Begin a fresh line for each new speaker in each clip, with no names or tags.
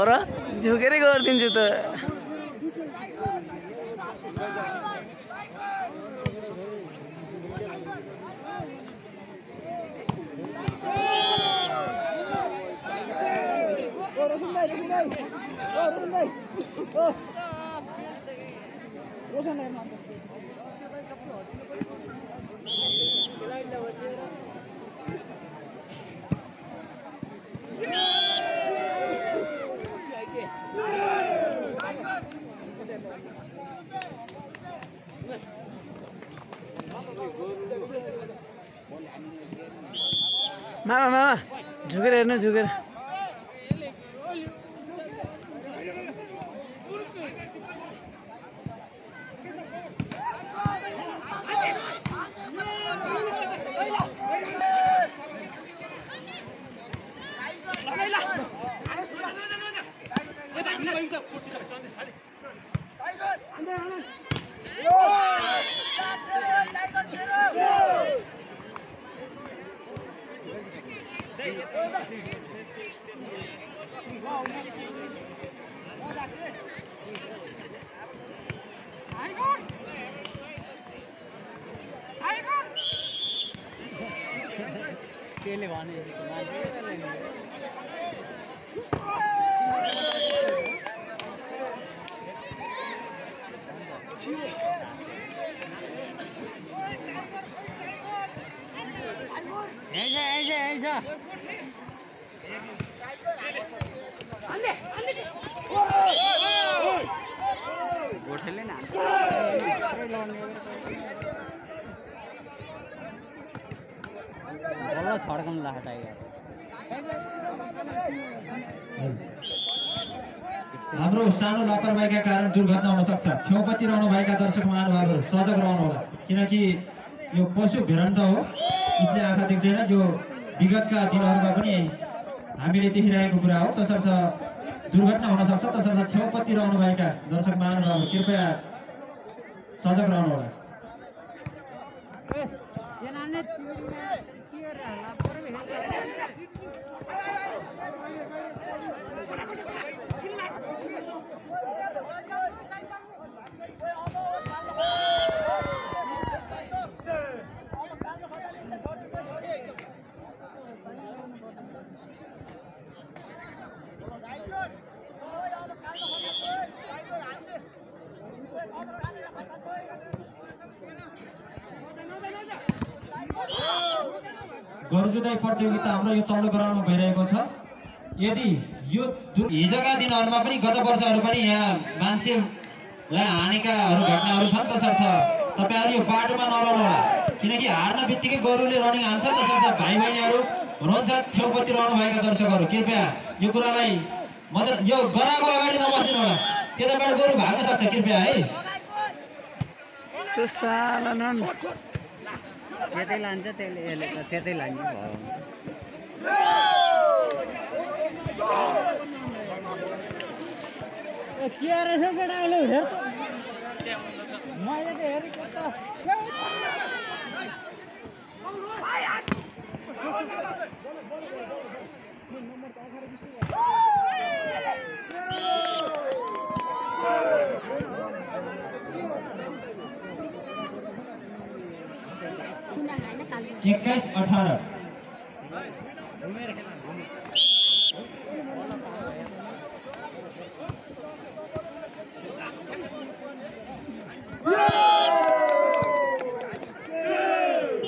र झुकेरै गरिदिन्छु त मामा मामा झुकेर हेर्नु झुकेर त्यसले भने गोठेले ना बल्ल छड्काउनु लाग्छ टाइगर
हाम्रो सानो लापरवाहीका कारण दुर्घटना हुन सक्छ छेउपट्टि रहनुभएका दर्शक महानुभावहरू सजग रहनुहोला किनकि यो पशु भिडन्त हो यसले आँखा देख्दैन जो विगतका दिनहरूमा पनि हामीले देखिरहेको कुरा हो तसर्थ दुर्घटना हुन सक्छ तसर्थ छेउपट्टि रहनुभएका दर्शक महानुभावहरू कृपया सजग रहनुहोला गोरुजुदाई प्रतियोगिता हाम्रो यो तौलो ग्राउन्डमा भइरहेको छ यदि यो हिजोका दिनहरूमा पनि गत वर्षहरू पनि यहाँ मान्छेलाई हानेकाहरू घटनाहरू छन् तसर्थ तपाईहरु यो बाटोमा नरहनुहोला किनकि हार्न बित्तिकै गोरुले रनिङ हान्छ तसर्थ भाइ बहिनीहरू हुनुहुन्छ छेउपट्टि रहनुभएका दर्शकहरू कृपया यो कुरालाई मतलब यो गराको अगाडि नबस्दिनु होला त्यताबाट गोरु भाग्न सक्छ कृपया है
त्यो साला नन
त्यतै लान्छ त्यसले यसले त त्यतै लान्छ भयो के रहेछ केटाले हेर त मैले त हेरेको त
21-18 22-18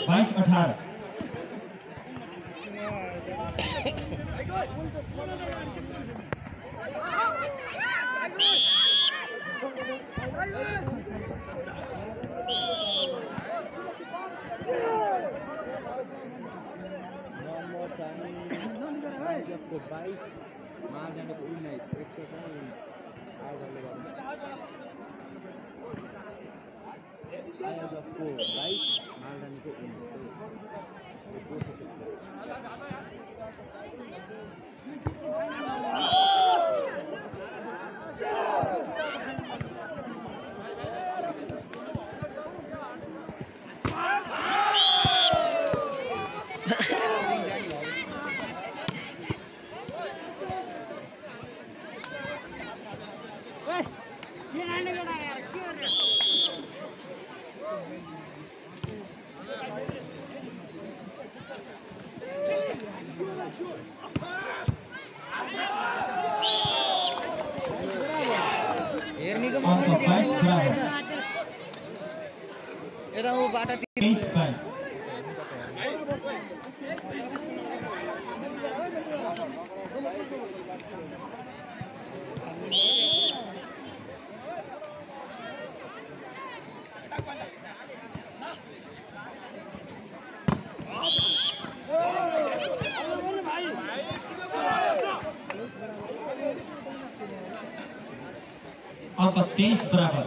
22-19 23-22 अंक 23 बराबर।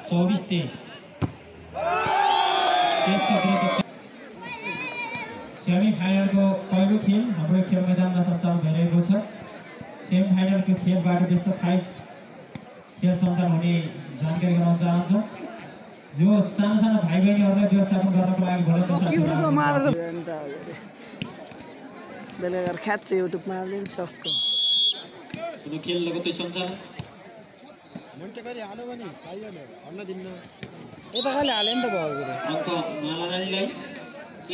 चौबीस 23 सेमी फाइनलको पहिलो खेल हाम्रो खेल मैदानमा सञ्चालन भइरहेको छ। सेमी फाइनलको खेलबाट त्यस्तो 5 खेल सञ्चालन हुने जानकारी गराउन चाहन्छौँ। यो सानो सानो भाइ बहिनीहरूलाई व्यवस्थापन गर्नको लागि
युट्युबमा हाल्दिन सक्छ
खेल लगत्तै सञ्चालन
यता कहिले हाले नि त भयो
अङ्क मालारानीलाई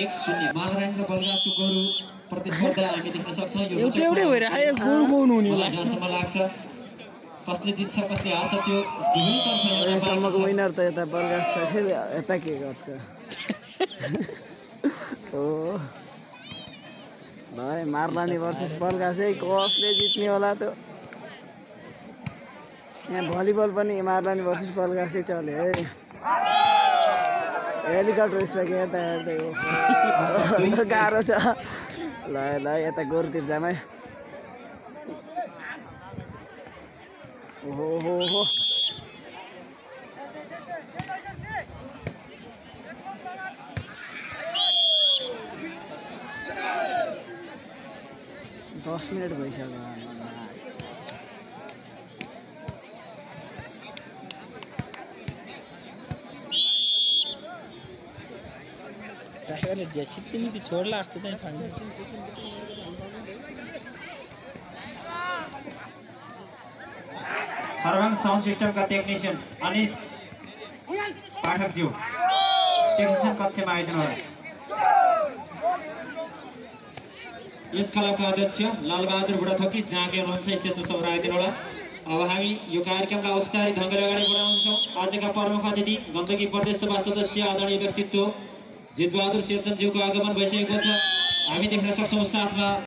1-0 मालारानी र बलगाजको गोरु प्रतिस्पर्धा हामी देख्न सक्छौँ। यो
एउटै भइरहेको गोरु गाउनु हुने होला
जहाँसम्म लाग्छ कसले जित्छ कसले हार्छ त्यो दुवै
सम्मको विनर त यता बलगाज छ फेरि यता के गर्छ हो भाइ मारलानी भर्सेस बलगाजै कसले जित्ने होला त। यहाँ भलिबल पनि मारलानी भर्सेस बलगाजै चल्यो है। हेलिकप्टर स्पाइक यता हेर्दै हो गाह्रो छ। ल ल यता गोरुतिर जाम है। ओहो हो हो 10 मिनट भइसक्यो। टाइगरले जेसिप पनि छोड्ला जस्तो चाहिँ छैन।
हरवंश साउन्ड सिस्टमका टेक्निशियन अनिश पाठकज्यू टेक्निशियन कक्षमा आइदिनु होला। यस क्लबका अध्यक्ष लालबहादुर बुढाथोकी जहाँ के हुनुहुन्छ स्टेजमा सबै आइदिनु होला। अब हामी यो कार्यक्रमलाई औपचारिक ढङ्गले अगाडि बढाउँछौँ। आजका प्रमुख अतिथि गण्डकी प्रदेश सभा सदस्य आदरणीय व्यक्तित्व जितबहादुर शेरचन्दज्यूको आगमन भइसकेको छ। हामी देख्न सक्छौँ साथमा